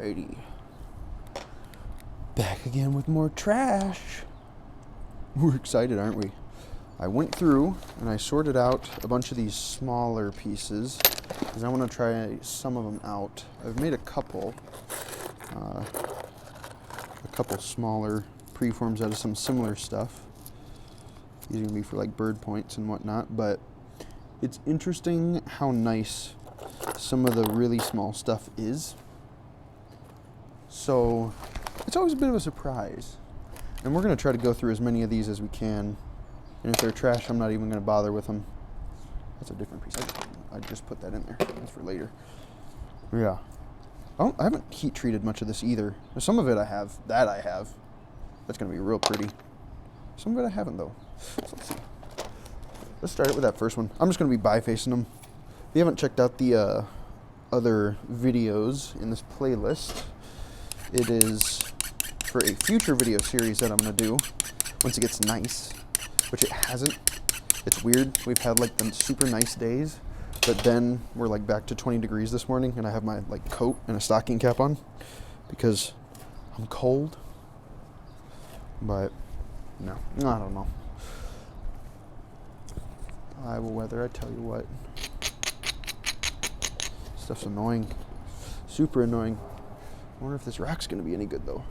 Alrighty. Back again with more trash. We're excited, aren't we? I went through and I sorted out a bunch of these smaller pieces because I want to try some of them out. I've made a couple smaller preforms out of some similar stuff. These are going to be for like bird points and whatnot, but it's interesting how nice some of the really small stuff is. So it's always a bit of a surprise. And we're going to try to go through as many of these as we can. And if they're trash, I'm not even going to bother with them. That's a different piece. I just put that in there. That's for later. Yeah. I haven't heat treated much of this either. Some of it I have. That's going to be real pretty. Some of it I haven't, though. So let's see. Let's start it with that first one. I'm just going to be bifacing them. If you haven't checked out the other videos in this playlist, it is for a future video series that I'm going to do once it gets nice, which it hasn't. It's weird. We've had like the super nice days, but then we're like back to 20 degrees this morning, and I have my like coat and a stocking cap on because I'm cold. But no, I don't know. Iowa weather, I tell you what. Stuff's annoying. Super annoying. I wonder if this rack's going to be any good though.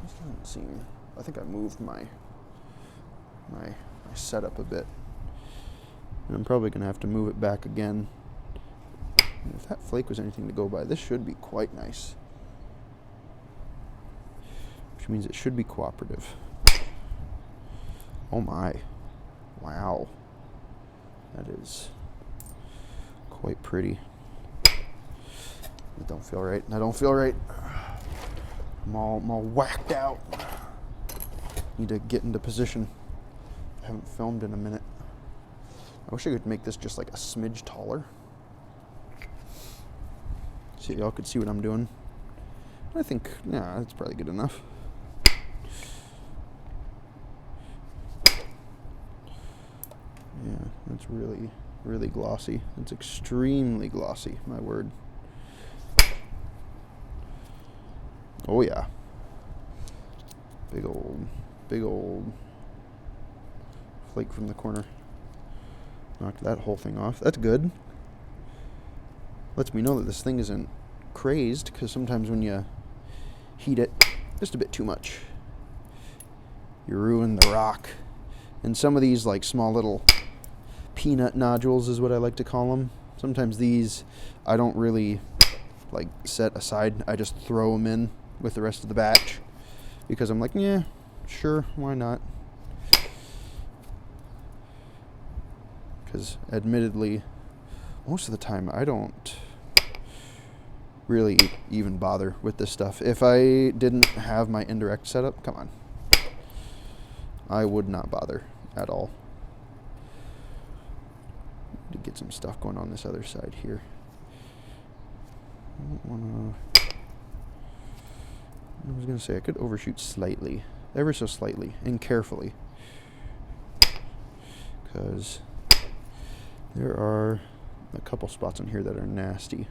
This doesn't seem. I think I moved my setup a bit. And I'm probably going to have to move it back again. And if that flake was anything to go by, this should be quite nice. Which means it should be cooperative. Oh my. Wow. That is quite pretty. That don't feel right. I'm all whacked out. Need to get into position. I haven't filmed in a minute. I wish I could make this just like a smidge taller. So y'all could see what I'm doing. I think, yeah, that's probably good enough. Yeah, that's really, really glossy. It's extremely glossy, my word. Oh yeah. Big old flake from the corner. Knocked that whole thing off. That's good. Lets me know that this thing isn't crazed, because sometimes when you heat it just a bit too much, you ruin the rock. And some of these like small little peanut nodules is what I like to call them. Sometimes these I don't really like set aside. I just throw them in with the rest of the batch because I'm like, yeah, sure, why not? Because admittedly, most of the time I don't really even bother with this stuff. If I didn't have my indirect setup, come on, I would not bother at all. To get some stuff going on this other side here. I was going to say I could overshoot slightly, ever so slightly, and carefully, because there are a couple spots in here that are nasty.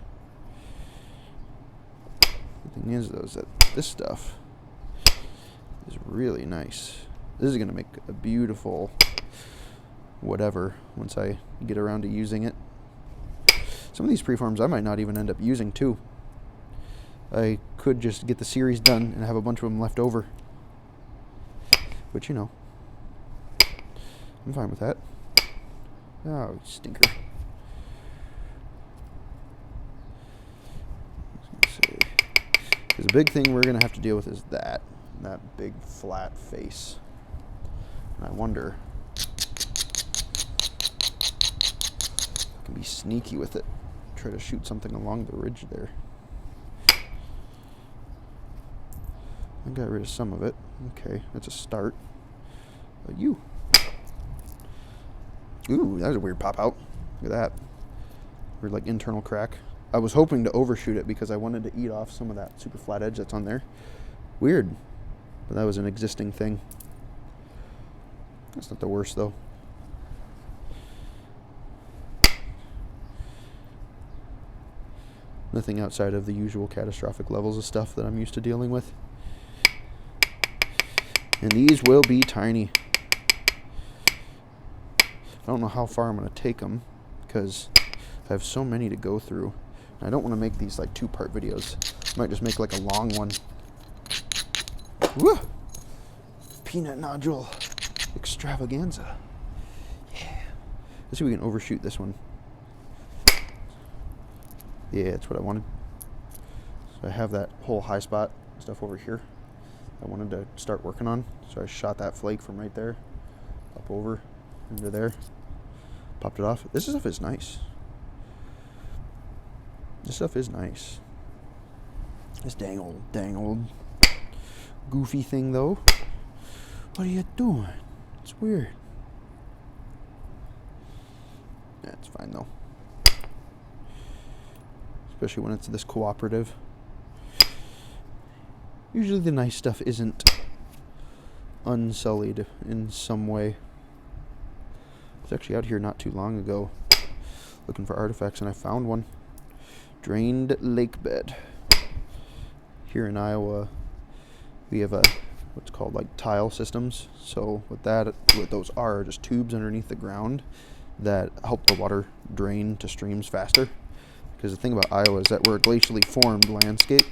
The thing is, though, is that this stuff is really nice. This is going to make a beautiful whatever once I get around to using it. Some of these preforms I might not even end up using too. I could just get the series done and have a bunch of them left over. But you know, I'm fine with that. Oh, stinker. Because the big thing we're going to have to deal with is that big flat face. And I wonder if I can be sneaky with it. Try to shoot something along the ridge there. I got rid of some of it. Okay, that's a start. But you. Ooh, that was a weird pop out. Look at that. Weird, like, internal crack. I was hoping to overshoot it because I wanted to eat off some of that super flat edge that's on there. Weird. But that was an existing thing. That's not the worst, though. Nothing outside of the usual catastrophic levels of stuff that I'm used to dealing with. And these will be tiny. I don't know how far I'm going to take them because I have so many to go through. I don't want to make these like 2-part videos. I might just make like a long one. Woo! Peanut nodule extravaganza. Yeah. Let's see if we can overshoot this one. Yeah, that's what I wanted. So I have that whole high spot stuff over here I wanted to start working on. So I shot that flake from right there up over into there. Popped it off. This stuff is nice. This stuff is nice. This dang old goofy thing though. What are you doing? It's weird. Yeah, it's fine though. Especially when it's this cooperative. Usually the nice stuff isn't unsullied in some way. I was actually out here not too long ago looking for artifacts and I found one. Drained lake bed. Here in Iowa, we have what's called like tile systems. So what those are just tubes underneath the ground that help the water drain to streams faster. Because the thing about Iowa is that we're a glacially formed landscape.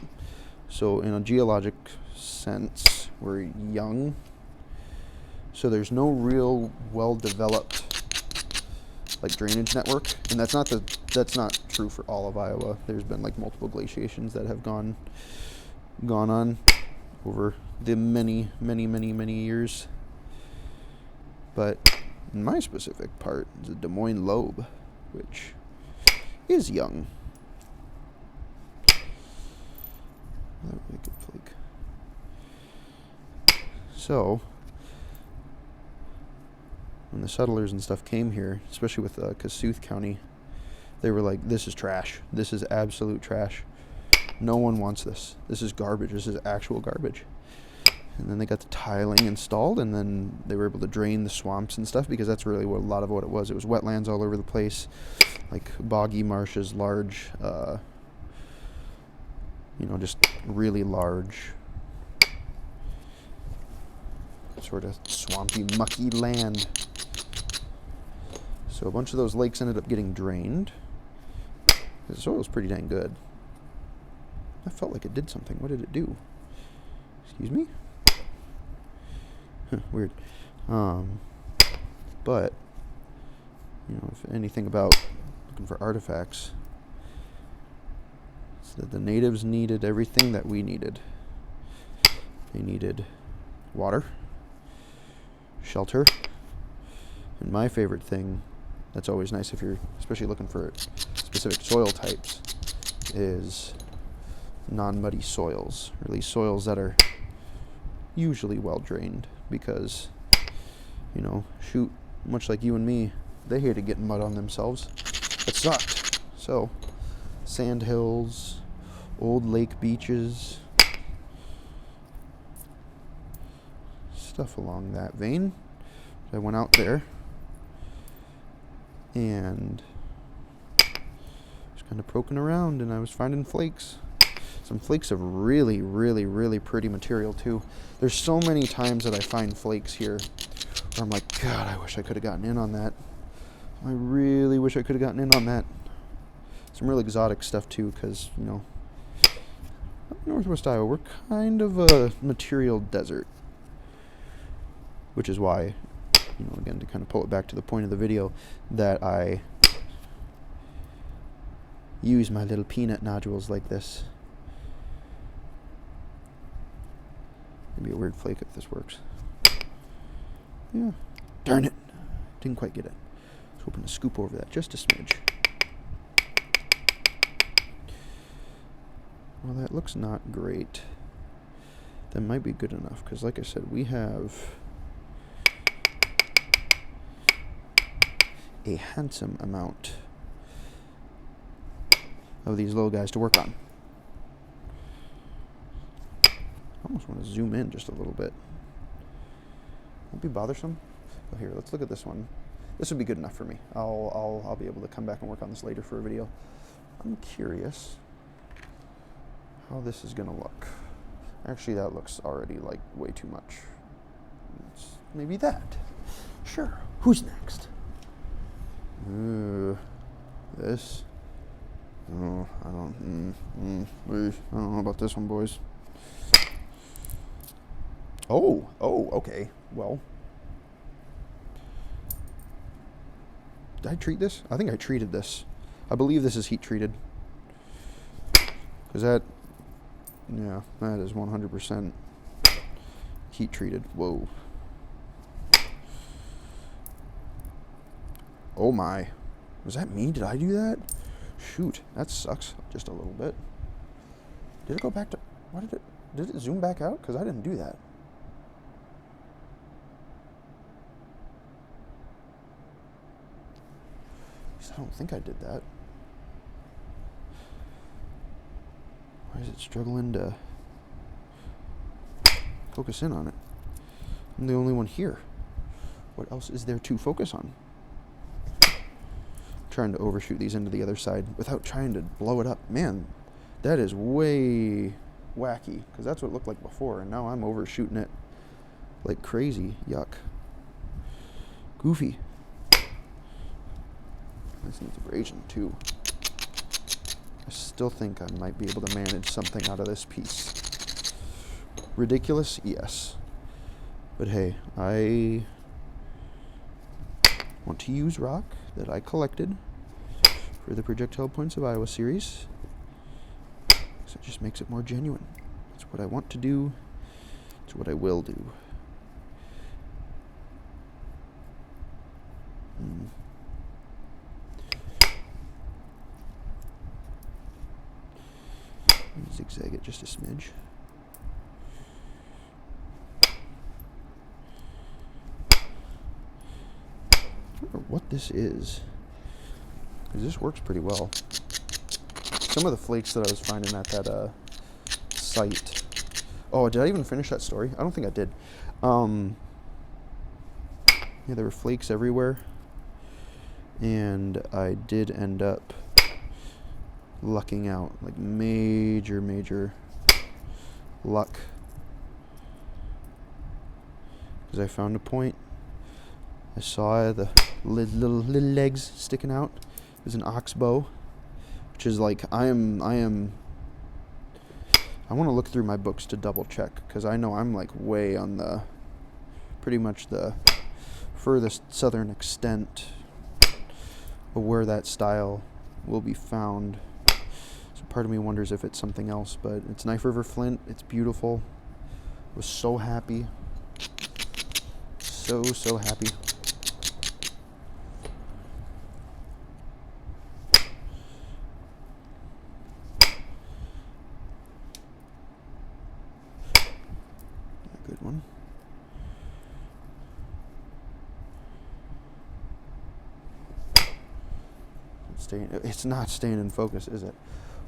So in a geologic sense, we're young. So there's no real well-developed like drainage network, and that's not true for all of Iowa. There's been like multiple glaciations that have gone on over the many years. But in my specific part is the Des Moines lobe, which is young. That would be a good flake. So when the settlers and stuff came here, especially with Kossuth County, they were like, this is trash. This is absolute trash. No one wants this. This is garbage. This is actual garbage. And then they got the tiling installed, and then they were able to drain the swamps and stuff, because that's really what a lot of what it was. It was wetlands all over the place, like boggy marshes, large, just really large, sort of swampy, mucky land. So a bunch of those lakes ended up getting drained. The soil was pretty dang good. I felt like it did something. What did it do? Excuse me? Weird. But, if anything about looking for artifacts, it's that the natives needed everything that we needed. They needed water, shelter, and my favorite thing that's always nice if you're especially looking for specific soil types is non-muddy soils, or at least soils that are usually well drained, because shoot, much like you and me, they hated getting mud on themselves. It sucked. So sand hills, old lake beaches, stuff along that vein. I went out there and was kind of poking around, and I was finding flakes. Some flakes of really, really, really pretty material too. There's so many times that I find flakes here where I'm like, God, I wish I could have gotten in on that. I really wish I could have gotten in on that. Some real exotic stuff too, because, Northwest Iowa, we're kind of a material desert. Which is why, again, to kind of pull it back to the point of the video, that I use my little peanut nodules like this. Maybe a weird flake if this works. Yeah. Darn it. Didn't quite get it. I was hoping to scoop over that just a smidge. Well, that looks not great. That might be good enough, because like I said, we have a handsome amount of these little guys to work on. I almost want to zoom in just a little bit. Won't be bothersome. Oh, here, let's look at this one. This would be good enough for me. I'll be able to come back and work on this later for a video. I'm curious how this is gonna look. Actually, that looks already like way too much. Maybe that. Sure. Who's next? This. Oh, I don't know about this one, boys. Oh, okay. Well, did I treat this? I think I treated this. I believe this is heat treated. Because that is 100% heat treated. Whoa. Oh my. Was that me? Did I do that? Shoot, that sucks just a little bit. Did it go back to, did it zoom back out? Because I didn't do that. I don't think I did that. Why is it struggling to focus in on it? I'm the only one here. What else is there to focus on? Trying to overshoot these into the other side without trying to blow it up. Man, that is way wacky, because that's what it looked like before, and now I'm overshooting it like crazy. Yuck. Goofy. This needs abrasion too. I still think I might be able to manage something out of this piece. Ridiculous? Yes. But hey, I want to use rock that I collected for the Projectile Points of Iowa series. So it just makes it more genuine. It's what I want to do. It's what I will do. Zigzag it just a smidge. I wonder what this is, because this works pretty well. Some of the flakes that I was finding at that site. Oh, did I even finish that story? I don't think I did. Yeah, there were flakes everywhere, and I did end up lucking out, like major luck, because I found a point. I saw the little legs sticking out. It was an oxbow, which is like, I want to look through my books to double check, because I know I'm like way on the pretty much the furthest southern extent of where that style will be found. Part of me wonders if it's something else, but it's Knife River Flint. It's beautiful. I was so happy. So happy. A good one. It's not staying in focus, is it?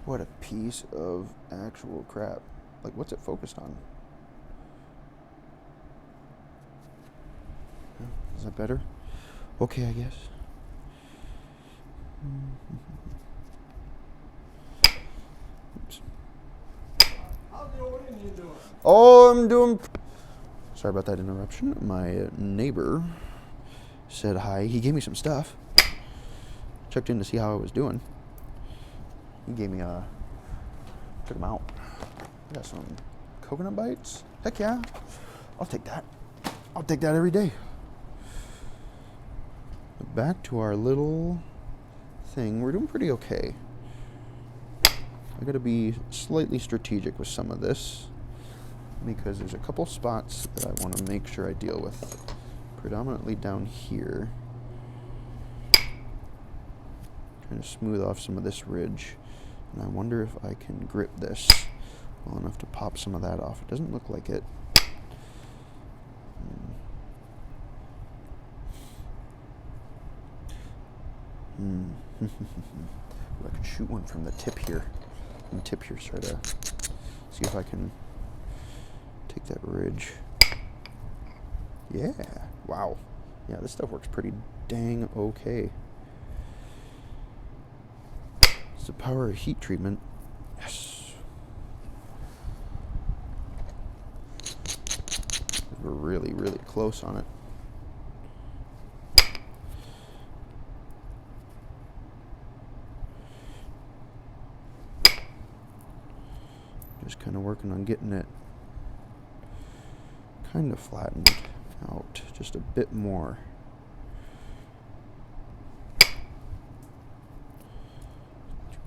What a piece of actual crap. Like, what's it focused on? Is that better? Okay, I guess. Oops. What are you doing? Oh, I'm doing... Sorry about that interruption. My neighbor said hi. He gave me some stuff. Checked in to see how I was doing. He gave me check them out. I got some coconut bites. Heck yeah. I'll take that. I'll take that every day. But back to our little thing. We're doing pretty okay. I gotta be slightly strategic with some of this, because there's a couple spots that I want to make sure I deal with. Predominantly down here. Trying to smooth off some of this ridge. And I wonder if I can grip this well enough to pop some of that off. It doesn't look like it. I could shoot one from the tip here. From the tip here, try to see if I can take that ridge. Yeah. Wow. Yeah, this stuff works pretty dang okay. It's the power of heat treatment. Yes. we're really, really close on it. Just kind of working on getting it kind of flattened out just a bit more.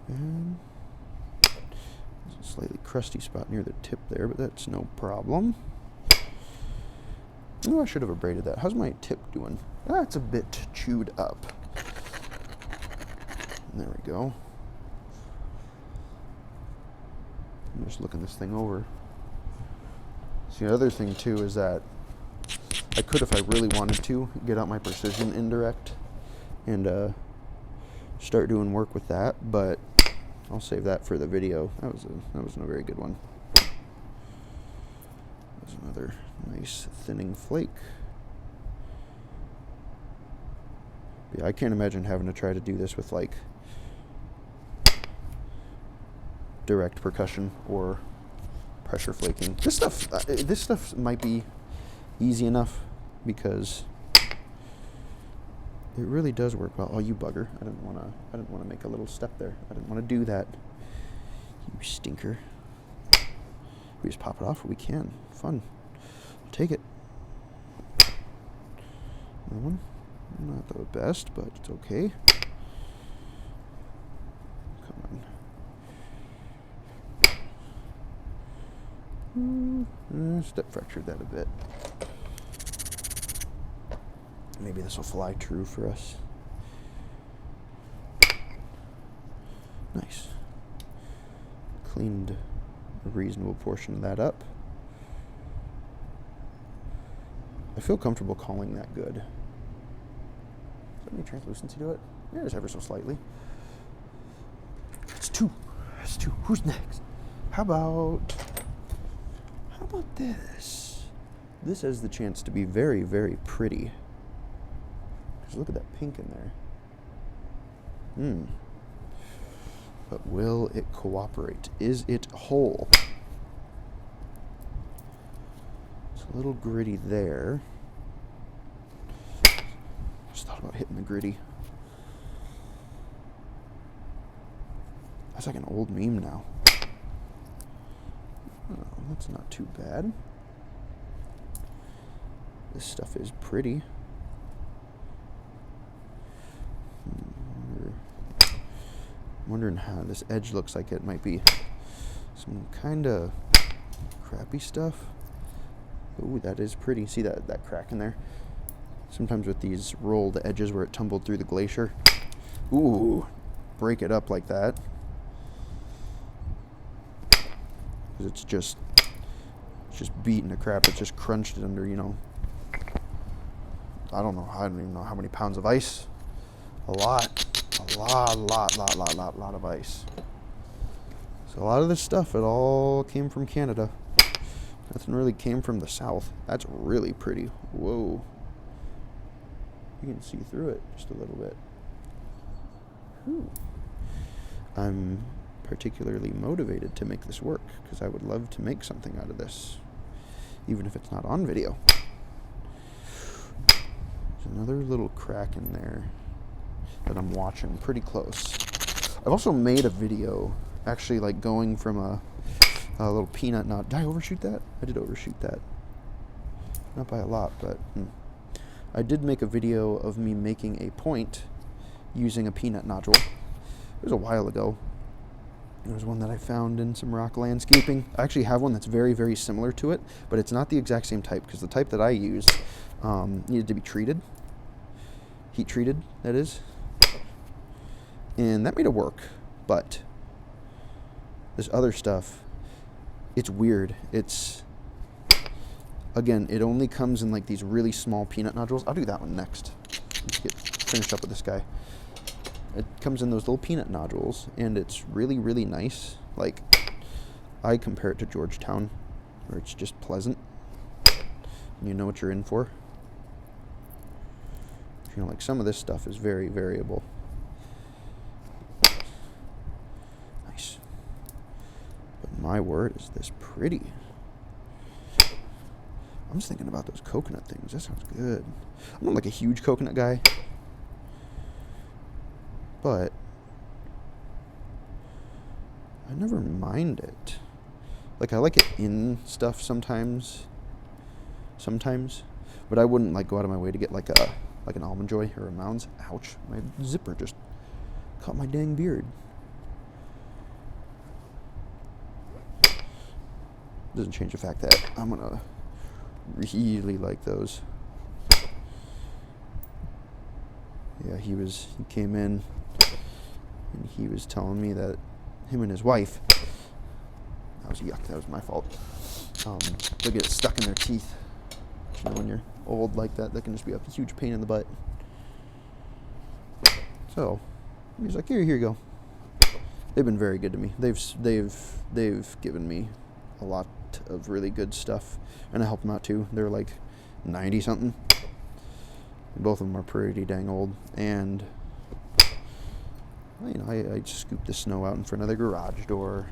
And there's a slightly crusty spot near the tip there, but that's no problem. Oh, I should have abraded that. How's my tip doing? Ah, it's a bit chewed up. And there we go. I'm just looking this thing over. See, the other thing too is that I could, if I really wanted to, get out my precision indirect and start doing work with that, but I'll save that for the video. That was a very good one. There's another nice thinning flake. Yeah, I can't imagine having to try to do this with like direct percussion or pressure flaking. This stuff might be easy enough because it really does work well. Oh, you bugger! I didn't want to make a little step there. I didn't want to do that. You stinker. We just pop it off. We can. Fun. I'll take it. Another one. Not the best, but it's okay. Come on. Step fractured that a bit. Maybe this will fly true for us. Nice. Cleaned a reasonable portion of that up. I feel comfortable calling that good. Is there any translucency to it? Yeah, there's ever so slightly. It's two. That's two. Who's next? How about this? This has the chance to be very, very pretty. Because look at that pink in there. But will it cooperate? Is it whole? It's a little gritty there. Just thought about hitting the gritty. That's like an old meme now. Oh, that's not too bad. This stuff is pretty. I'm wondering how this edge looks like it might be some kind of crappy stuff. Ooh, that is pretty. See that crack in there? Sometimes with these rolled edges where it tumbled through the glacier. Ooh, break it up like that. Because it's just beating the crap. It's just crunched it under, you know, I don't even know how many pounds of ice. A lot of ice. So a lot of this stuff, it all came from Canada. Nothing really came from the south. That's really pretty. Whoa. You can see through it just a little bit. Ooh. I'm particularly motivated to make this work because I would love to make something out of this, even if it's not on video. There's another little crack in there that I'm watching pretty close. I've also made a video actually like going from a little peanut knot. Did I overshoot that? I did overshoot that. Not by a lot, but I did make a video of me making a point using a peanut nodule. It was a while ago. It was one that I found in some rock landscaping. I actually have one that's very, very similar to it, but it's not the exact same type because the type that I used needed to be treated. Heat treated, that is. And that made it work, but this other stuff, it's weird. It's, again, it only comes in like these really small peanut nodules. I'll do that one next. Let's get finished up with this guy. It comes in those little peanut nodules, and it's really, really nice. Like, I compare it to Georgetown, where it's just pleasant. And you know what you're in for. You know, like some of this stuff is very variable. Nice. But my word, is this pretty. I'm just thinking about those coconut things. That sounds good. I'm not like a huge coconut guy, but I never mind it. Like, I like it in stuff sometimes, but I wouldn't like go out of my way to get like an Almond Joy or a Mounds. Ouch, my zipper just caught my dang beard. Doesn't change the fact that I'm gonna really like those. Yeah, he came in and he was telling me that him and his wife, that was yuck, that was my fault, they'll get it stuck in their teeth. You know, when you're old like that, that can just be a huge pain in the butt. So he's like, here you go. They've been very good to me. They've given me a lot of really good stuff, and I help them out too. They're like 90 something. Both of them are pretty dang old, and you know, I scoop the snow out in front of the garage door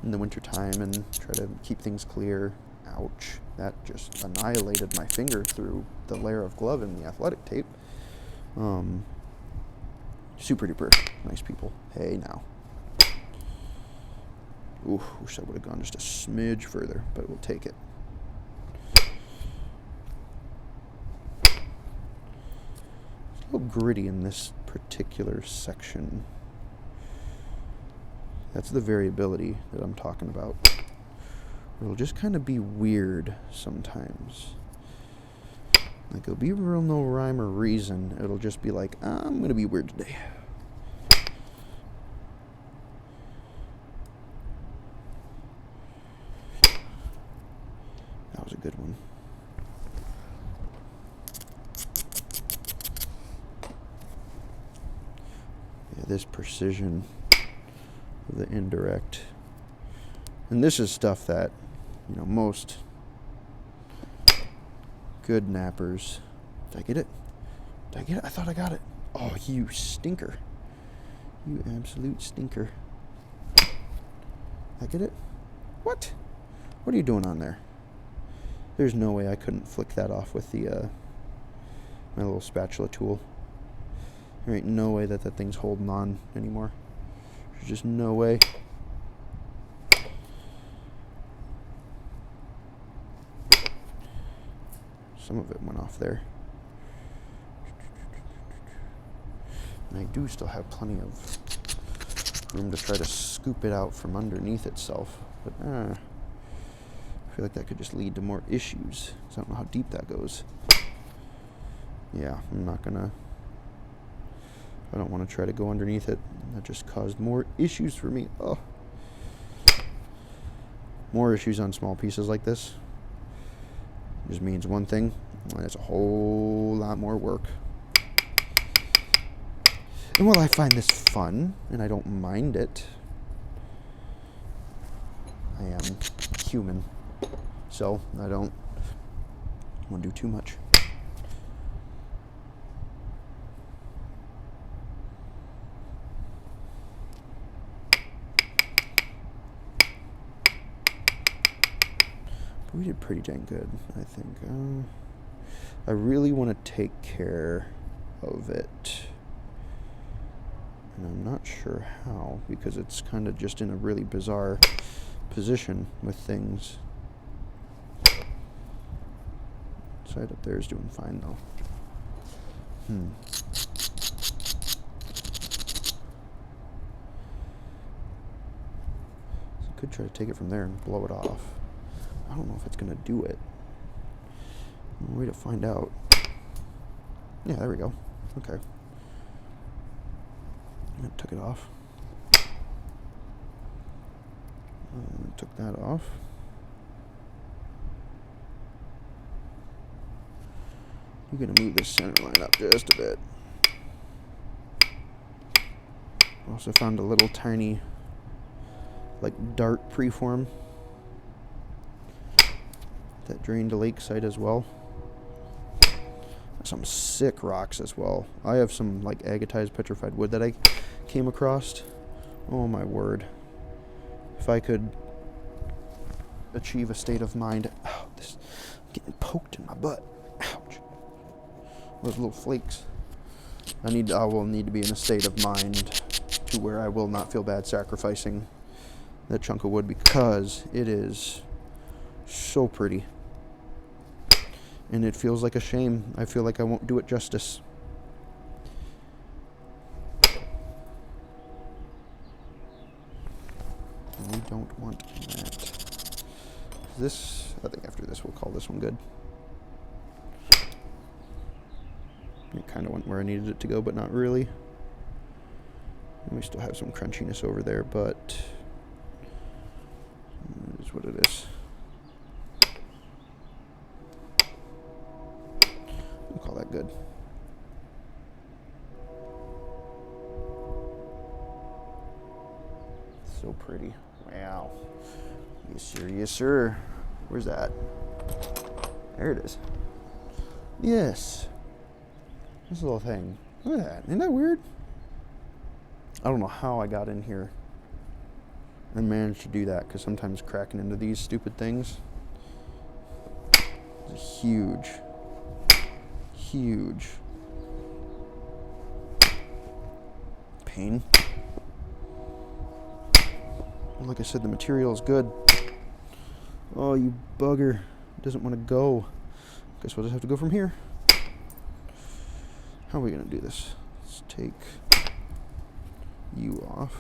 in the winter time and try to keep things clear. Ouch, that just annihilated my finger through the layer of glove in the athletic tape. Super duper nice people. Hey now. Ooh, wish I would have gone just a smidge further, but we'll take it. It's a little gritty in this particular section. That's the variability that I'm talking about. It'll just kind of be weird sometimes. Like, it'll be real no rhyme or reason. It'll just be like, I'm going to be weird today. That was a good one. Yeah, this precision of the indirect. And this is stuff that, you know, most good nappers. Did I get it? Did I get it? I thought I got it. Oh, you stinker. You absolute stinker. Did I get it? What? What are you doing on there? There's no way I couldn't flick that off with the my little spatula tool. There ain't no way that thing's holding on anymore. There's just no way. Some of it went off there. And I do still have plenty of room to try to scoop it out from underneath itself. But I feel like that could just lead to more issues. So I don't know how deep that goes. Yeah, I don't want to try to go underneath it. That just caused more issues for me. Oh. More issues on small pieces like this just means one thing, and it's a whole lot more work. And while I find this fun, and I don't mind it, I am human, so I don't want to do too much. We did pretty dang good, I think. I really want to take care of it. And I'm not sure how, because it's kind of just in a really bizarre position with things. Side up there is doing fine, though. So I could try to take it from there and blow it off. I don't know if it's going to do it. Way to find out. Yeah, there we go. Okay. I took it off. Took that off. You're going to move this center line up just a bit. Also found a little tiny, like, dart preform that drained to Lakeside as well. Some sick rocks as well. I have some like agatized petrified wood that I came across. Oh my word. If I could achieve a state of mind. Oh, poked in my butt. Ouch. Those little flakes. I will need to be in a state of mind to where I will not feel bad sacrificing that chunk of wood because it is so pretty. And it feels like a shame. I feel like I won't do it justice. We don't want that. This, I think after this we'll call this one good. It kind of went where I needed it to go, but not really. And we still have some crunchiness over there, but it is what it is. We'll call that good. So pretty. Wow. Yes, sir. Yes, sir. Where's that? There it is. Yes. This little thing. Look at that. Isn't that weird? I don't know how I got in here and managed to do that, because sometimes cracking into these stupid things is a huge, huge pain. Like I said, the material is good. Oh, you bugger. It doesn't want to go. Guess we'll just have to go from here. How are we going to do this? Let's take you off.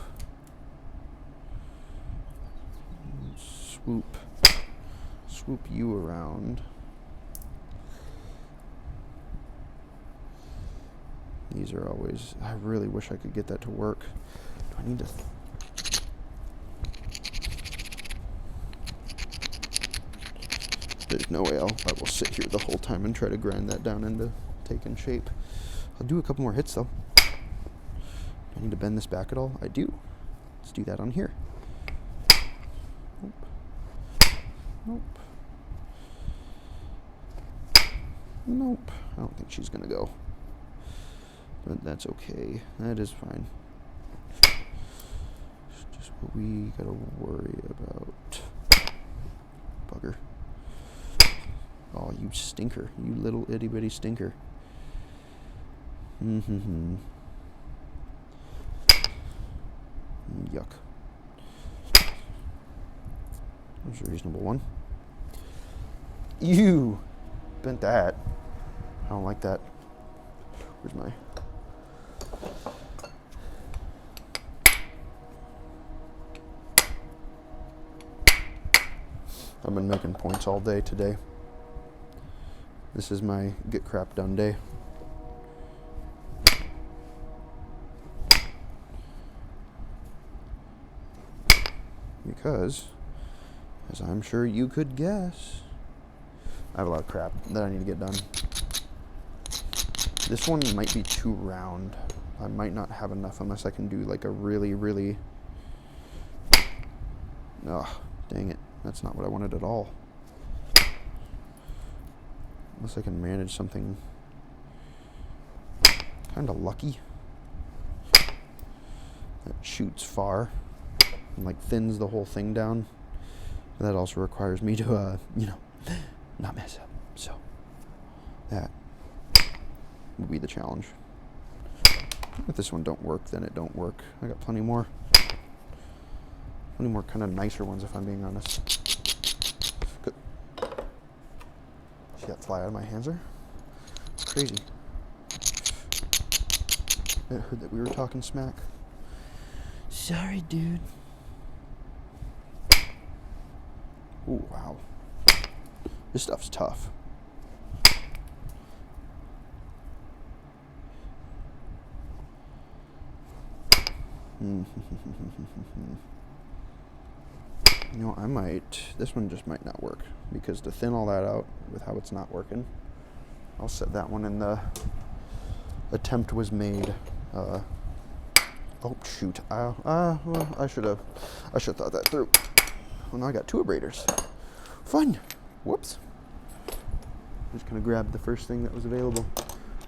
Swoop you around. These are always, I really wish I could get that to work. Do I need to... There's no way I will sit here the whole time and try to grind that down into taking shape. I'll do a couple more hits though. Do I need to bend this back at all? I do. Let's do that on here. Nope. Nope. Nope. I don't think she's gonna go. But that's okay. That is fine. It's just what we gotta worry about. Bugger. Oh, you stinker. You little itty bitty stinker. Yuck. That's a reasonable one. You bent that. I don't like that. Where's my... I've been making points all day today. This is my get crap done day. Because, as I'm sure you could guess, I have a lot of crap that I need to get done. This one might be too round. I might not have enough unless I can do like a really, really... Oh, dang it. That's not what I wanted at all. Unless I can manage something kind of lucky that shoots far and like thins the whole thing down. That also requires me to, not mess up. So that will be the challenge. If this one don't work, then it don't work. I got plenty more kind of nicer ones, if I'm being honest. Good. See that fly out of my hands there? Crazy. I heard that we were talking smack. Sorry, dude. Ooh, wow. This stuff's tough. I might, this one just might not work, because to thin all that out with how it's not working, I'll set that one in the attempt was made. Oh shoot! Well, I should have thought that through. Well, now I got two abraders. Fun. Whoops. Just gonna grab the first thing that was available.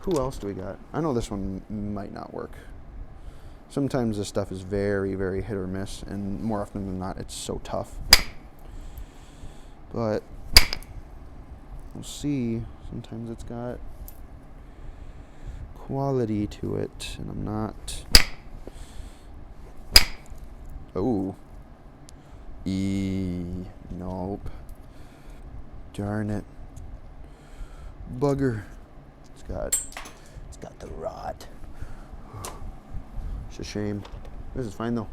Who else do we got? I know this one might not work. Sometimes this stuff is very, very hit or miss, and more often than not, it's so tough. But We'll see. Sometimes it's got quality to it, and I'm not. Oh. Nope. Darn it. Bugger. It's got the rot. It's a shame. This is fine though.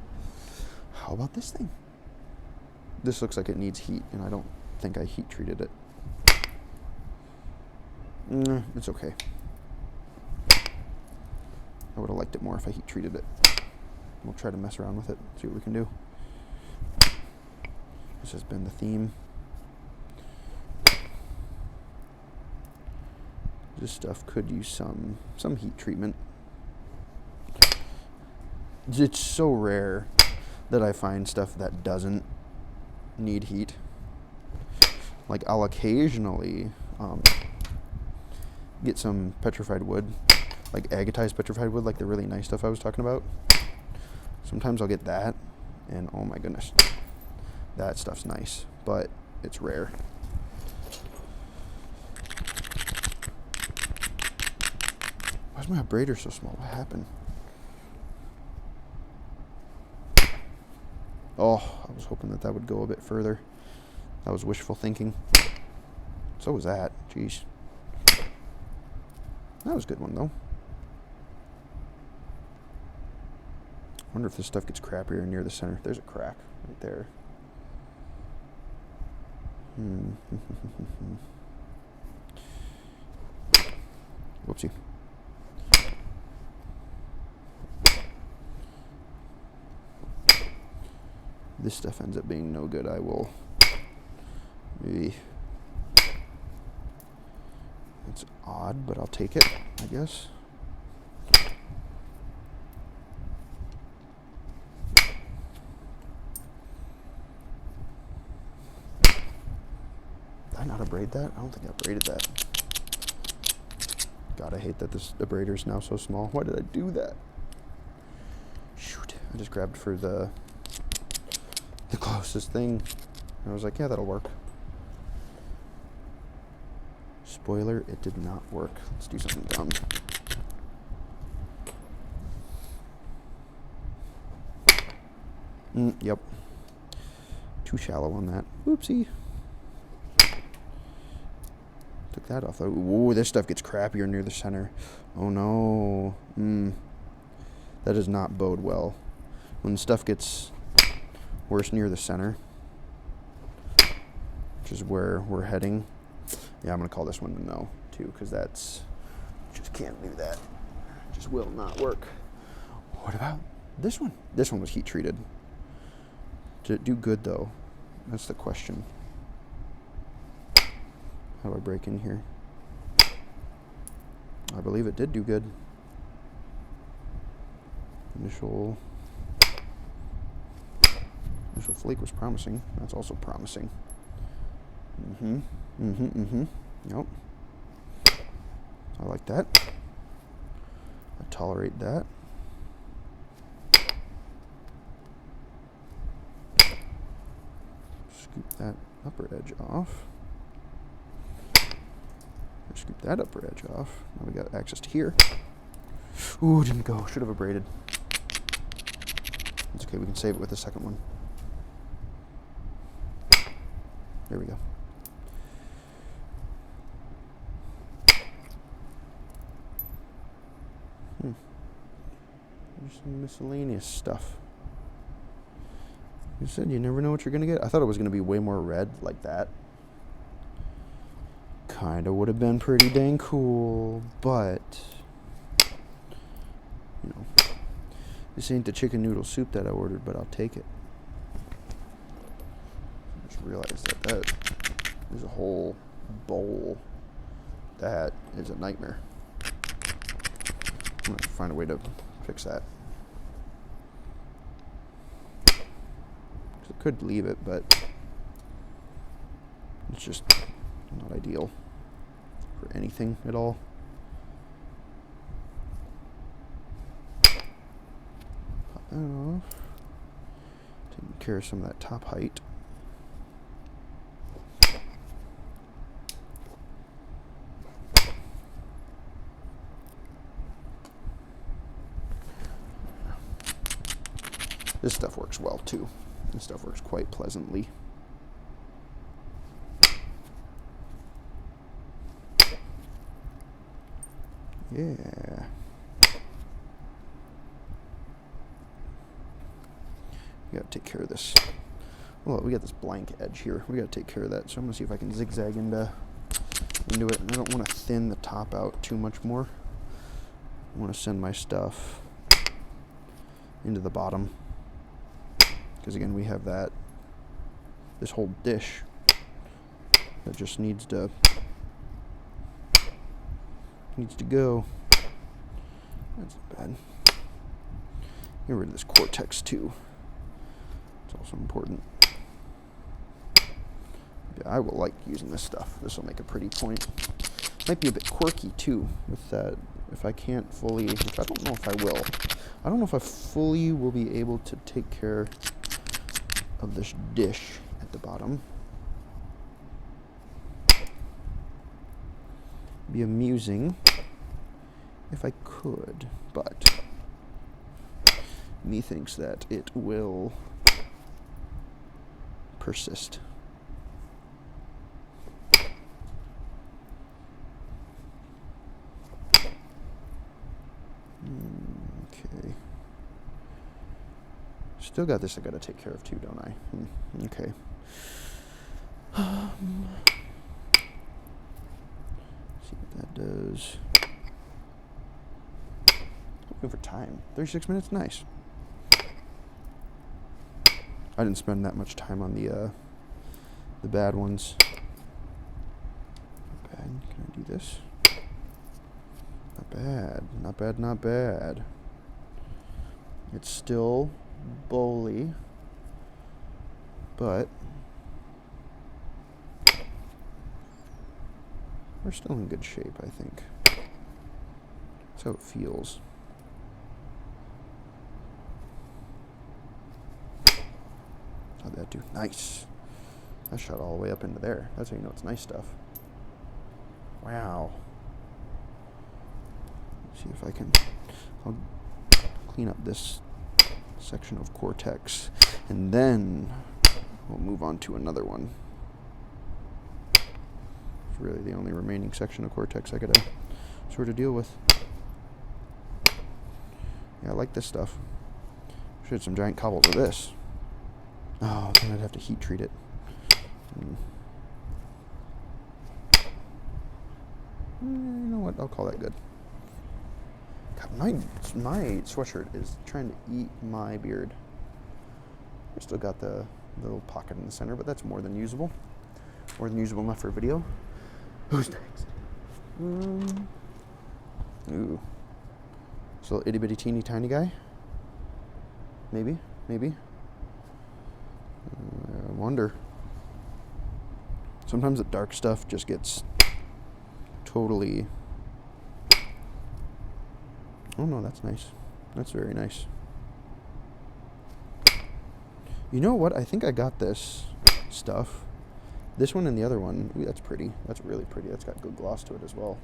How about this thing? This looks like it needs heat, and I don't think I heat treated it. It's okay. I would have liked it more if I heat treated it. We'll try to mess around with it, see what we can do. This has been the theme. This stuff could use some heat treatment. It's so rare that I find stuff that doesn't need heat. Like, I'll occasionally get some petrified wood, like agatized petrified wood, like the really nice stuff I was talking about. Sometimes I'll get that, and oh my goodness, that stuff's nice, but it's rare. Why's my abrader so small? What happened? Oh, I was hoping that would go a bit further. That was wishful thinking. So was that. Jeez. That was a good one, though. I wonder if this stuff gets crappier near the center. There's a crack right there. Whoopsie. This stuff ends up being no good. I will maybe. It's odd, but I'll take it, I guess. Did I not abrade that? I don't think I abraded that. God, I hate that this abrader is now so small. Why did I do that? Shoot, I just grabbed for the closest thing. And I was like, yeah, that'll work. Spoiler, it did not work. Let's do something dumb. Yep. Too shallow on that. Oopsie. Took that off. Ooh, this stuff gets crappier near the center. Oh no. That does not bode well. When stuff gets worse near the center, which is where we're heading. Yeah, I'm going to call this one a no, too, because that's... Just can't do that. Just will not work. What about this one? This one was heat treated. Did it do good, though? That's the question. How do I break in here? I believe it did do good. Initial flake was promising. That's also promising. Yep. I like that. I tolerate that. Scoop that upper edge off. Scoop that upper edge off. Now we got access to here. Ooh, didn't go. Should have abraded. It's okay, we can save it with the second one. There we go. There's some miscellaneous stuff. You said you never know what you're gonna get. I thought it was gonna be way more red like that. Kinda would have been pretty dang cool, but you know, this ain't the chicken noodle soup that I ordered, but I'll take it. I just realized that there's a whole bowl. That is a nightmare. I'm gonna find a way to fix that. I could leave it, but it's just not ideal for anything at all. Pop that off. Taking care of some of that top height. This stuff works well too. This stuff works quite pleasantly. Yeah. We gotta take care of this. Well, we got this blank edge here. We gotta take care of that. So I'm gonna see if I can zigzag into it. And I don't want to thin the top out too much more. I want to send my stuff into the bottom. Because again, we have this whole dish that just needs to go. That's bad. Get rid of this cortex too. It's also important. Yeah, I will like using this stuff. This will make a pretty point. Might be a bit quirky too with that. If I can't fully, which I don't know if I will. I don't know if I fully will be able to take care of this dish at the bottom. Be amusing if I could, but me thinks that it will persist. Okay. Still got this I gotta take care of too, don't I? Okay. See what that does. Looking for time. 36 minutes, nice. I didn't spend that much time on the bad ones. Not bad. Can I do this? Not bad. Not bad, not bad. It's still bowly, but we're still in good shape, I think. That's how it feels. How'd that do? Nice. That shot all the way up into there. That's how you know it's nice stuff. Wow. Let's see if I can. I'll clean up this section of cortex, and then we'll move on to another one. It's really the only remaining section of cortex I gotta sort of deal with. Yeah, I like this stuff. Should have some giant cobbles of this. Oh, then I'd have to heat treat it. You know what? I'll call that good. God, my sweatshirt is trying to eat my beard. I still got the little pocket in the center, but that's more than usable. More than usable enough for a video. Who's next? Ooh. This little itty bitty teeny tiny guy? Maybe? Maybe? I wonder. Sometimes the dark stuff just gets totally... Oh no, that's nice. That's very nice. You know what? I think I got this stuff. This one and the other one. Ooh, that's pretty. That's really pretty. That's got good gloss to it as well.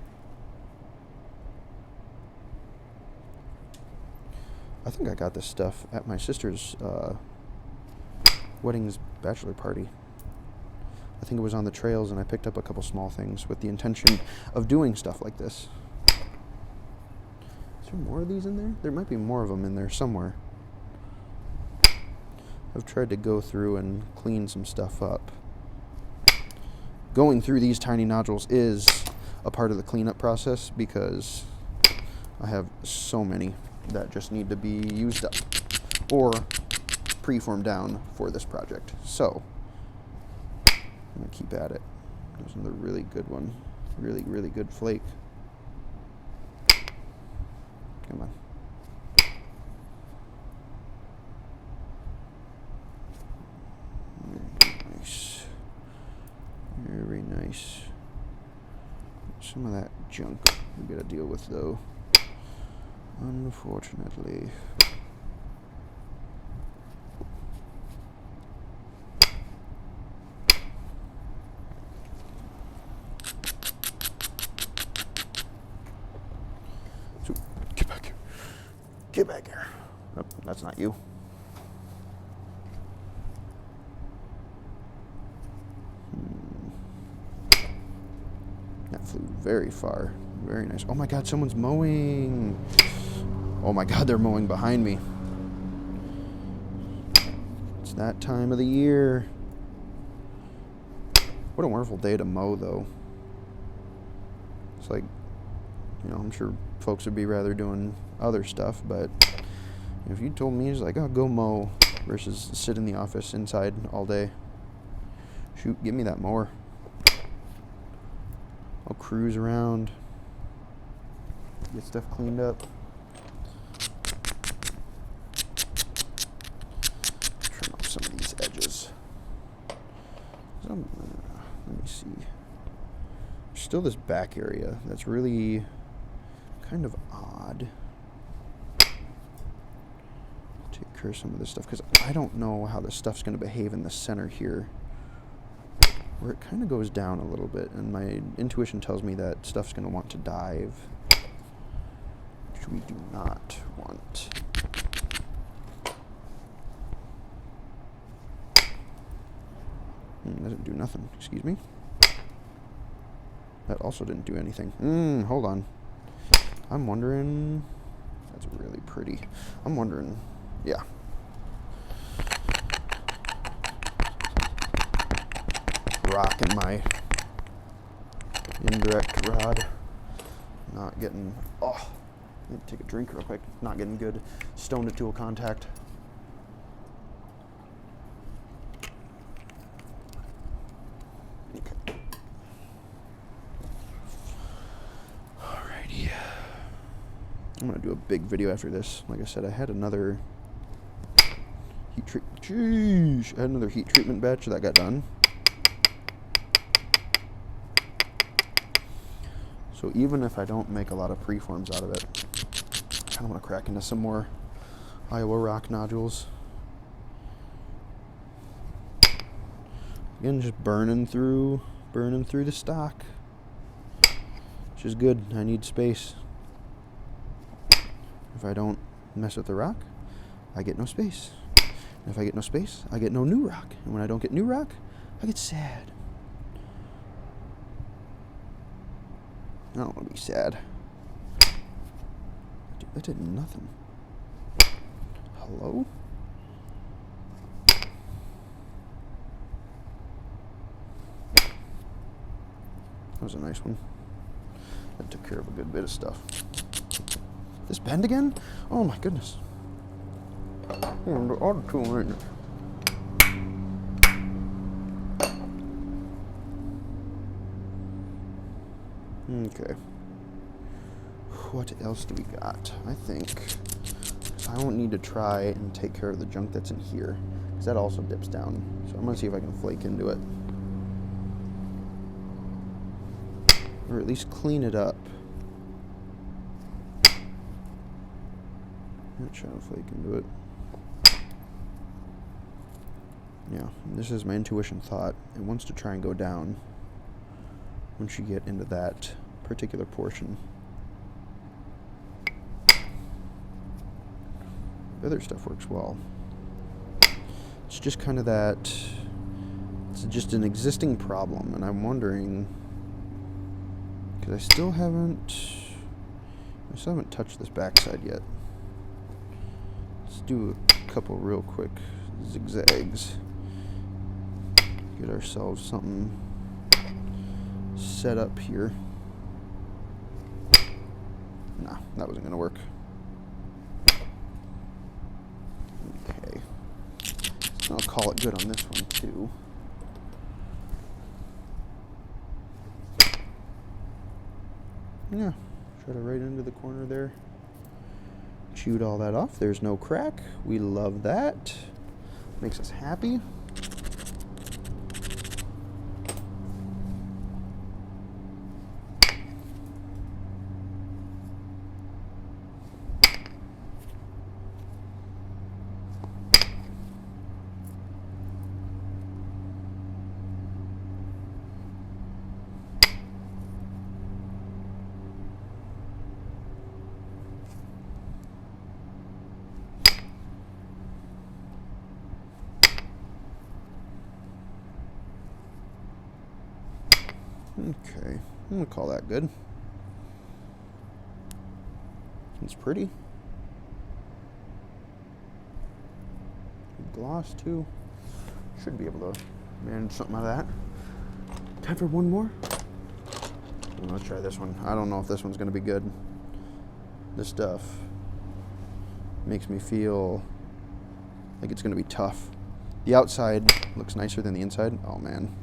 I think I got this stuff at my sister's wedding's bachelor party. I think it was on the trails, and I picked up a couple small things with the intention of doing stuff like this. Is there more of these in there? There might be more of them in there somewhere. I've tried to go through and clean some stuff up. Going through these tiny nodules is a part of the cleanup process because I have so many that just need to be used up or preformed down for this project. So I'm gonna keep at it. There's another really good one. Really, really good flake. Come on. Very nice. Very nice. Some of that junk we gotta deal with though. Unfortunately. So, get back here. Get back here. Nope, that's not you. That flew very far. Very nice. Oh my god, someone's mowing. Oh my god, they're mowing behind me. It's that time of the year. What a wonderful day to mow, though. It's like, you know, I'm sure folks would be rather doing other stuff, but if you told me, it's like, oh, go mow versus sit in the office inside all day. Shoot, give me that mower. I'll cruise around, get stuff cleaned up. Trim off some of these edges. Let me see. There's still this back area that's really kind of odd. Take care of some of this stuff because I don't know how this stuff's going to behave in the center here, where it kind of goes down a little bit, and my intuition tells me that stuff's going to want to dive, which we do not want. That didn't do nothing. Excuse me. That also didn't do anything. Hold on. I'm wondering... That's really pretty. I'm wondering... Yeah. Rocking my indirect rod. Not getting... Oh, I need to take a drink real quick. Not getting good stone to tool contact. Okay. Alrighty. I'm gonna do a big video after this. Like I said, I had another heat treatment batch that got done. So even if I don't make a lot of preforms out of it, I kind of want to crack into some more Iowa rock nodules. Again, just burning through the stock, which is good. I need space. If I don't mess with the rock, I get no space. And if I get no space, I get no new rock. And when I don't get new rock, I get sad. I don't want to be sad. Dude, that did nothing. Hello? That was a nice one. That took care of a good bit of stuff. This bend again? Oh my goodness. Oh, the other two right there. Okay. What else do we got? I think I don't need to try and take care of the junk that's in here, because that also dips down. So I'm going to see if I can flake into it. Or at least clean it up. I'm not trying to flake into it. Yeah, this is my intuition thought. It wants to try and go down once you get into that particular portion. The other stuff works well. It's just kind of that, it's just an existing problem, and I'm wondering, because I still haven't touched this backside yet. Let's do a couple real quick zigzags. Get ourselves something set up here. Nah, that wasn't gonna work. Okay. So I'll call it good on this one too. Yeah, try to right into the corner there. Chewed all that off. There's no crack. We love that. Makes us happy. Okay, I'm gonna call that good. It's pretty. Gloss too. Should be able to manage something out of that. Time for one more. Let's try this one. I don't know if this one's gonna be good. This stuff makes me feel like it's gonna be tough. The outside looks nicer than the inside. Oh man.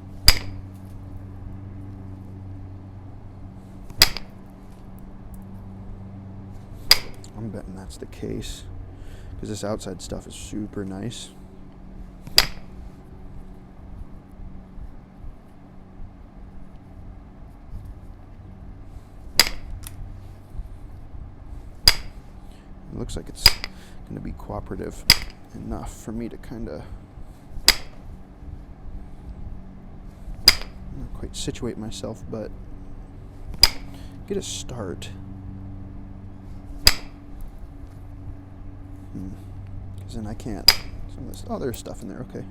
I'm betting that's the case, because this outside stuff is super nice. It looks like it's going to be cooperative enough for me to kind of not quite situate myself, but get a start. Because then I can't. Some of this, oh, there's stuff in there. Okay.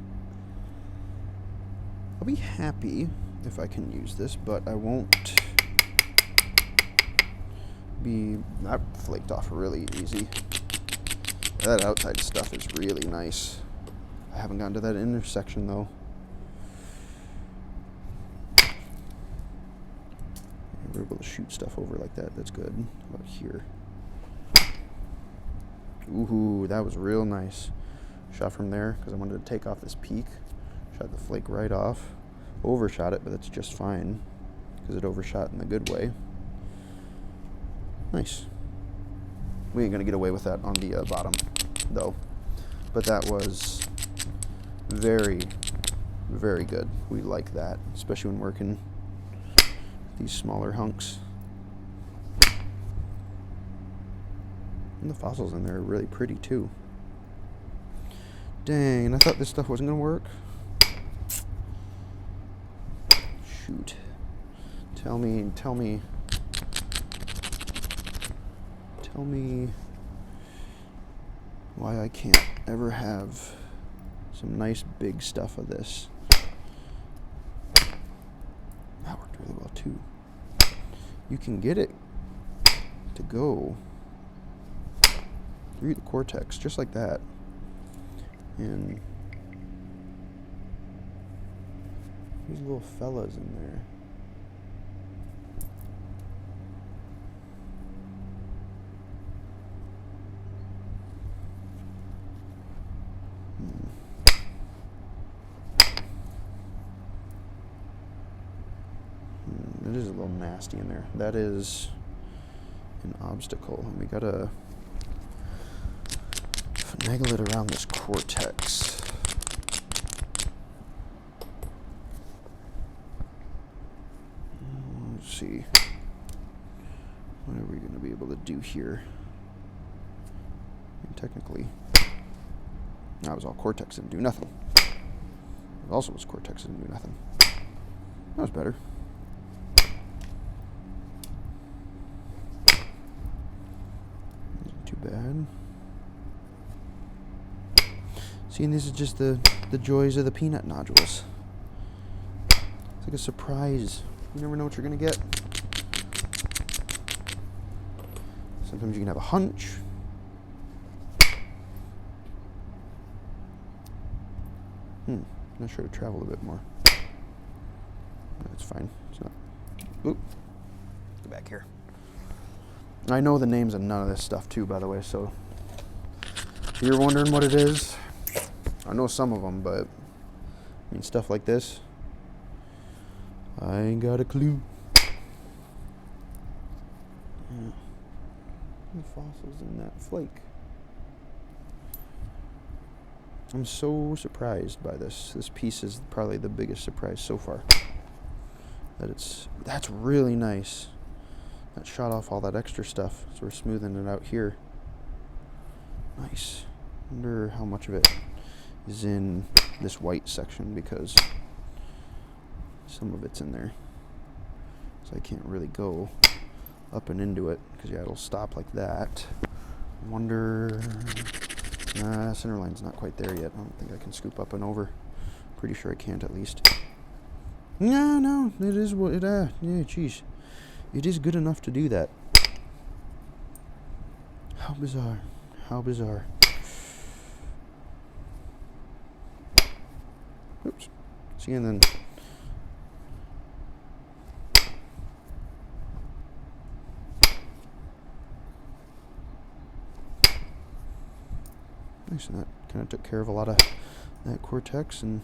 I'll be happy if I can use this, but I won't be. That flaked off really easy. That outside stuff is really nice. I haven't gotten to that intersection though. We're able to shoot stuff over like that. That's good. How about here? Ooh, that was real nice. Shot from there because I wanted to take off this peak. Shot the flake right off. Overshot it, but that's just fine because it overshot in the good way. Nice. We ain't gonna get away with that on the bottom though. But that was very, very good. We like that, especially when working these smaller hunks. And the fossils in there are really pretty too. Dang, I thought this stuff wasn't gonna work. Shoot. Tell me why I can't ever have some nice big stuff of this. That worked really well too. You can get it to go through the cortex just like that, and these little fellas in there. It is a little nasty in there. That is an obstacle, and we gotta finagle it around this cortex. Let's see. What are we gonna be able to do here? And technically, that was all cortex, didn't do nothing. It also was cortex, didn't do nothing. That was better. Too bad. See, and this is just the joys of the peanut nodules. It's like a surprise. You never know what you're gonna get. Sometimes you can have a hunch. Not sure to travel a bit more. That's fine. It's not. Oop. Go back here. I know the names of none of this stuff too, by the way, so if you're wondering what it is, I know some of them, but I mean stuff like this, I ain't got a clue. Yeah. The fossils in that flake. I'm so surprised by this. This piece is probably the biggest surprise so far. That's really nice. That shot off all that extra stuff, so we're smoothing it out here. Nice. Wonder how much of it is in this white section, because some of it's in there. So I can't really go up and into it, because yeah, it'll stop like that. Wonder, nah, center line's not quite there yet. I don't think I can scoop up and over. Pretty sure I can't, at least. No, it is what it, yeah, jeez. It is good enough to do that. How bizarre. How bizarre. Oops. See, and then nice, and that kind of took care of a lot of that cortex. And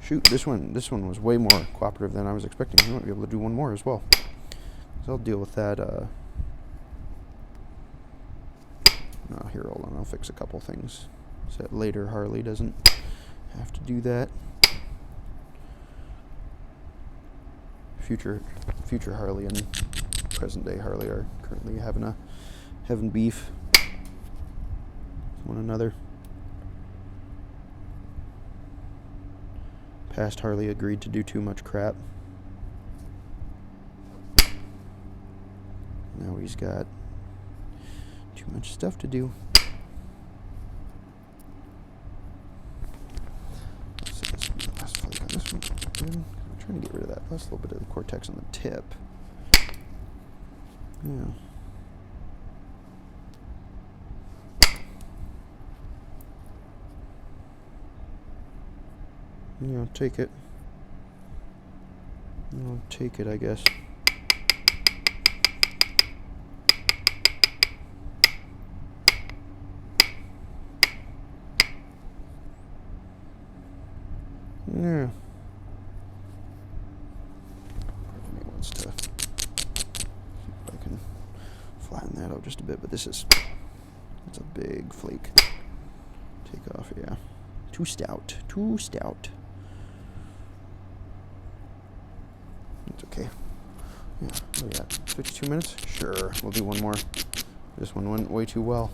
shoot, this one was way more cooperative than I was expecting. I might be able to do one more as well. So I'll deal with that. Here, hold on. I'll fix a couple things so that later Harley doesn't have to do that. Future Harley and present day Harley are currently having beef with one another. Past Harley agreed to do too much crap. Now he's got too much stuff to do. Last flake on this one. I'm trying to get rid of that last little bit of the cortex on the tip. Yeah. Yeah, I'll take it. I'll take it, I guess. Yeah. Wants to see if I can flatten that out just a bit, but that's a big flake. Take off, yeah. Too stout. Too stout. It's okay. Yeah, what are we at? 52 minutes? Sure, we'll do one more. This one went way too well.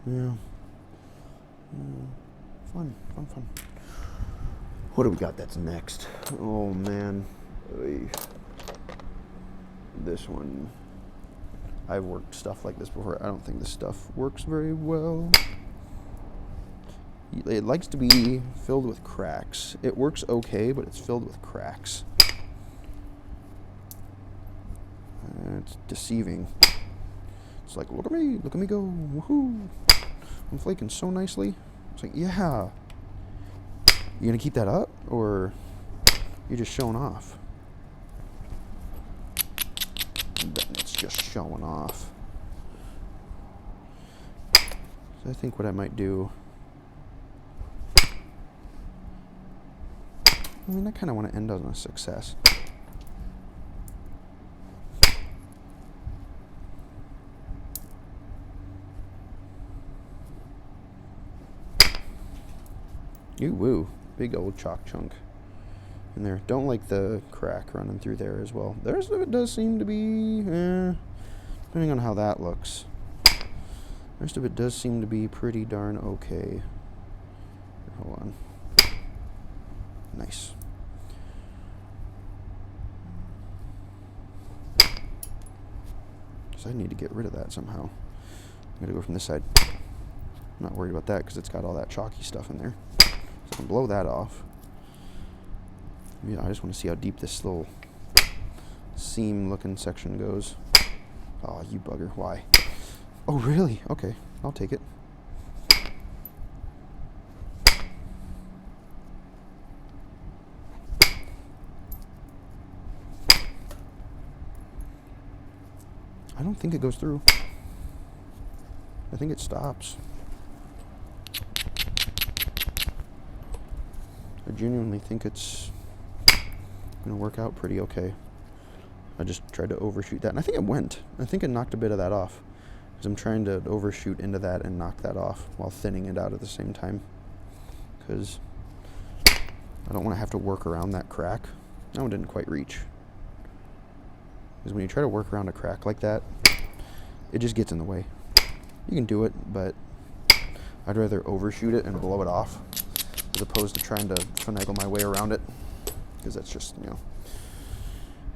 Yeah. Fun. What do we got that's next? Oh, man. This one. I've worked stuff like this before. I don't think this stuff works very well. It likes to be filled with cracks. It works okay, but it's filled with cracks. It's deceiving. It's like, look at me go, woohoo! I'm flaking so nicely. It's like, yeah. You gonna keep that up, or you're just showing off? It's just showing off. So I think what I might do, I kind of want to end on a success. Ooh, woo. Big old chalk chunk in there. Don't like the crack running through there as well. The rest of it does seem to be, depending on how that looks. The rest of it does seem to be pretty darn okay. Hold on. Nice. So I need to get rid of that somehow. I'm going to go from this side. I'm not worried about that because it's got all that chalky stuff in there. So I can blow that off. Yeah, I just want to see how deep this little seam looking section goes. Oh, you bugger. Why? Oh, really? Okay. I'll take it. I don't think it goes through. I think it stops. I genuinely think it's going to work out pretty okay. I just tried to overshoot that, and I think it went. I think it knocked a bit of that off, because I'm trying to overshoot into that and knock that off while thinning it out at the same time, because I don't want to have to work around that crack. That one didn't quite reach. Because when you try to work around a crack like that, it just gets in the way. You can do it, but I'd rather overshoot it and blow it off as opposed to trying to finagle my way around it, because that's just, you know,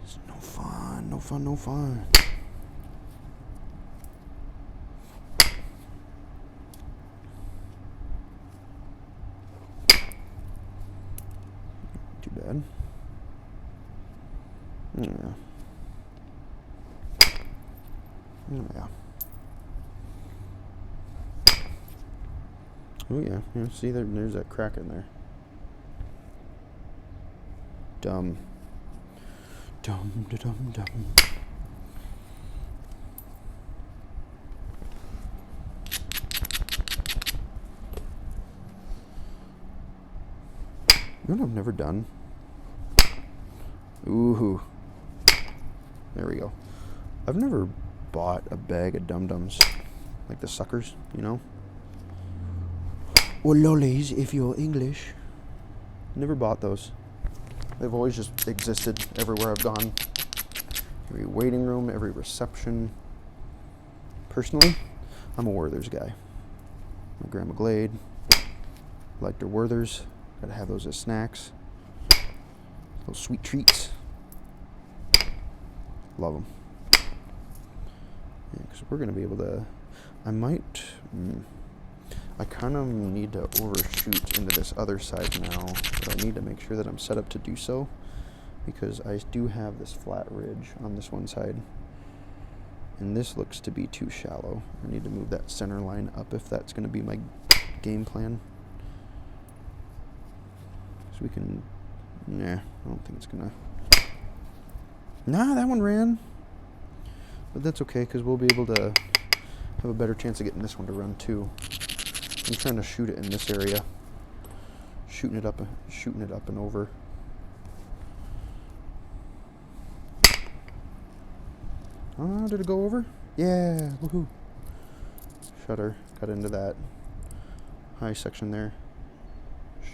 it's no fun, no fun, no fun. Do Yeah. Yeah. Oh yeah, yeah. See, there's that crack in there. Dumb. Dumb, da, dumb, dumb. You know what I've never done? Ooh. There we go. I've never bought a bag of dum-dums. Like the suckers, you know? Or lollies, if you're English. Never bought those. They've always just existed everywhere I've gone. Every waiting room, every reception. Personally, I'm a Werther's guy. My Grandma Glade liked her Werther's. Gotta have those as snacks. Those sweet treats. Love them. Yeah, because we're gonna be able to. I kind of need to overshoot into this other side now, but I need to make sure that I'm set up to do so, because I do have this flat ridge on this one side, and this looks to be too shallow. I need to move that center line up if that's going to be my game plan. So we can, nah, I don't think it's going to, nah, that one ran, but that's okay, because we'll be able to have a better chance of getting this one to run too. I'm trying to shoot it in this area, shooting it up and over. Did it go over? Yeah, woohoo! Shutter got into that high section there,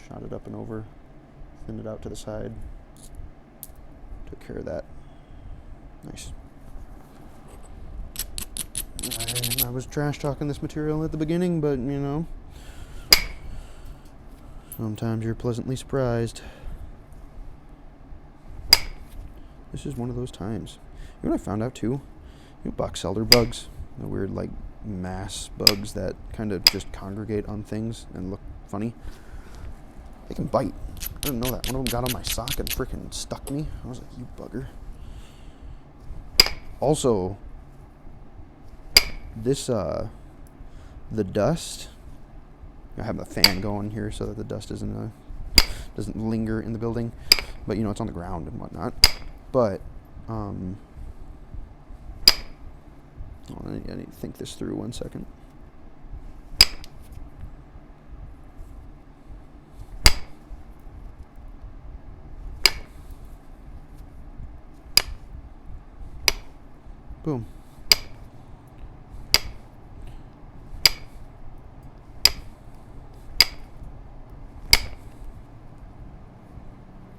shot it up and over, thinned it out to the side, took care of that. Nice. I was trash talking this material at the beginning, but you know, sometimes you're pleasantly surprised. This is one of those times. You know what I found out too? You know, box elder bugs, the weird like mass bugs that kind of just congregate on things and look funny. They can bite. I didn't know that. One of them got on my sock and freaking stuck me. I was like, you bugger. Also, this the dust. I have the fan going here so that the dust doesn't linger in the building, but you know, it's on the ground and whatnot. But I need to think this through 1 second. Boom.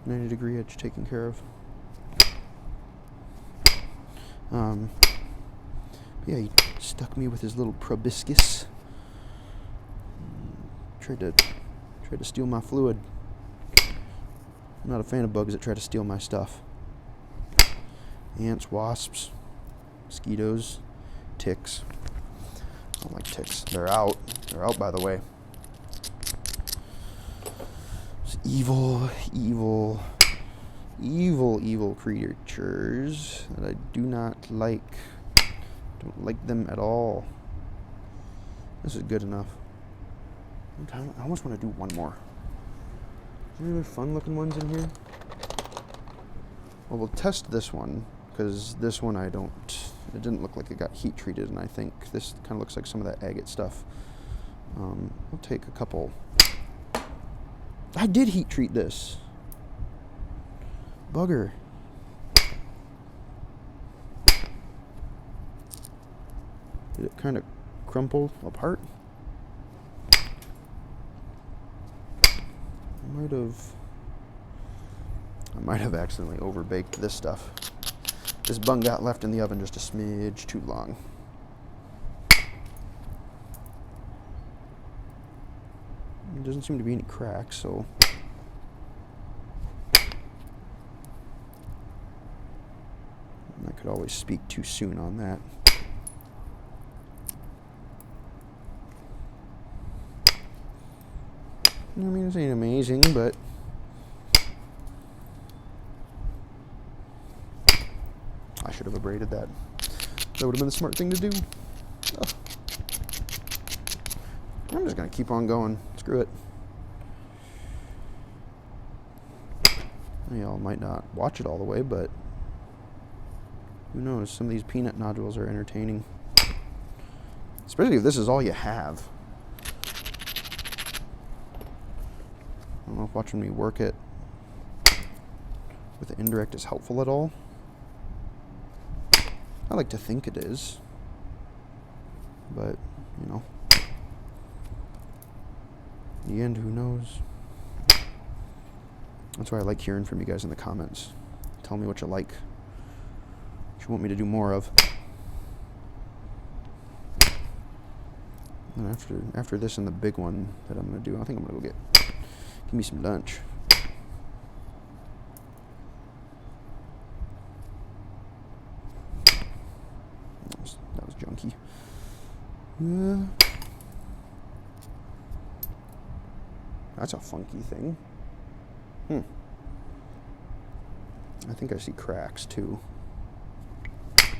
.90-degree edge taken care of. Yeah, he stuck me with his little proboscis. Tried to steal my fluid. I'm not a fan of bugs that try to steal my stuff. Ants, wasps, mosquitoes, ticks. I don't like ticks. They're out. They're out, by the way. It's evil creatures that I do not like. Don't like them at all. This is good enough. I almost want to do one more. Is there any other fun looking ones in here? Well, we'll test this one, because this one it didn't look like it got heat treated, and I think this kind of looks like some of that agate stuff. We'll take a couple. I did heat treat this. Bugger. Did it kind of crumple apart? I might have accidentally overbaked this stuff. This bun got left in the oven just a smidge too long. There doesn't seem to be any cracks, so I could always speak too soon on that. I mean, this ain't amazing, but should have abraded that. That would have been the smart thing to do. Oh. I'm just going to keep on going. Screw it. Y'all might not watch it all the way, but who knows? Some of these peanut nodules are entertaining. Especially if this is all you have. I don't know if watching me work it with the indirect is helpful at all. I like to think it is. But, you know. In the end, who knows? That's why I like hearing from you guys in the comments. Tell me what you like. What you want me to do more of. And after this and the big one that I'm going to do, I think I'm going to go give me some lunch. That was junky. Yeah. That's a funky thing. I think I see cracks too. Shut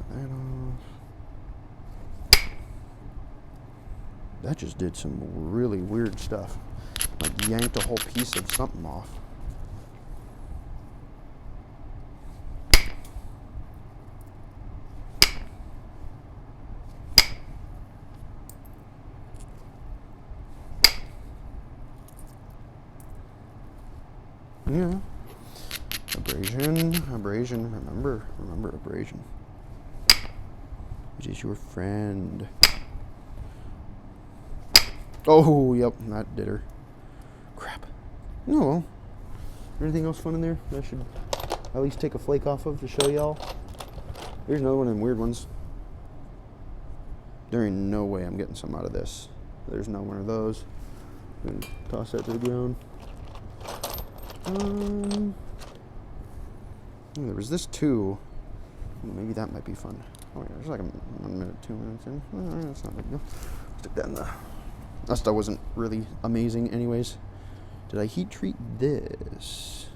that off. That just did some really weird stuff. Like yanked a whole piece of something off. Yeah. Abrasion. Remember abrasion. Which is your friend. Oh, yep, that did her. Crap. Oh, well. Anything else fun in there that I should at least take a flake off of to show y'all? There's another one of them weird ones. There ain't no way I'm getting some out of this. There's not one of those. I'm gonna toss that to the ground. There was this too. Maybe that might be fun. Oh yeah, there's like a 1 minute, 2 minutes in. Alright, that's not a big deal. Stick that in the... That stuff wasn't really amazing anyways. Did I heat treat this?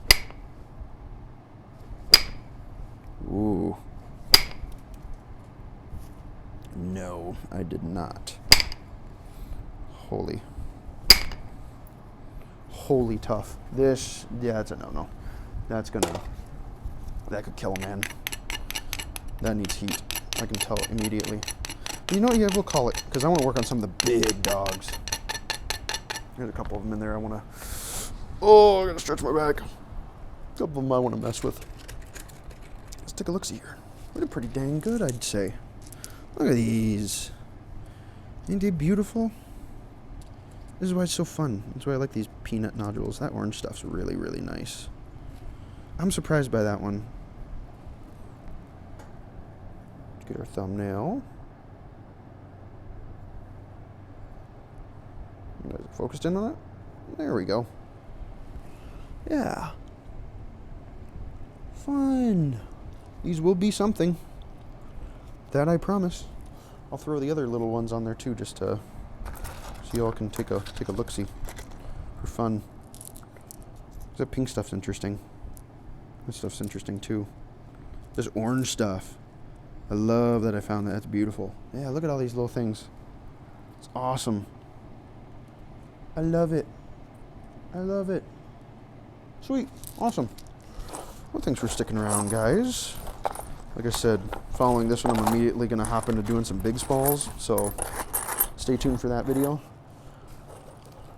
Ooh. No, I did not. Holy tough. This, yeah, that's a no-no. That could kill a man. That needs heat. I can tell immediately. You know what? Yeah, we'll call it, because I want to work on some of the big dogs. There's a couple of them in there I want to... Oh, I got to stretch my back. A couple of them I want to mess with. Let's take a look-see here. They're pretty dang good, I'd say. Look at these. Ain't they beautiful? This is why it's so fun. That's why I like these peanut nodules. That orange stuff's really, really nice. I'm surprised by that one. Let's get our thumbnail. Is it focused in on it? There we go. Yeah. Fun. These will be something. That I promise. I'll throw the other little ones on there too, just to so y'all can take a look-see for fun. That pink stuff's interesting. That stuff's interesting too. This orange stuff. I love that I found that. That's beautiful. Yeah, look at all these little things. It's awesome. I love it. I love it. Sweet. Awesome. Well, thanks for sticking around, guys. Like I said, following this one, I'm immediately going to hop into doing some big spalls, so stay tuned for that video.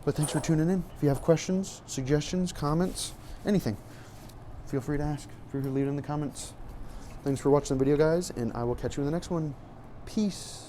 But thanks for tuning in. If you have questions, suggestions, comments, anything, feel free to ask. Feel free to leave it in the comments. Thanks for watching the video, guys, and I will catch you in the next one. Peace.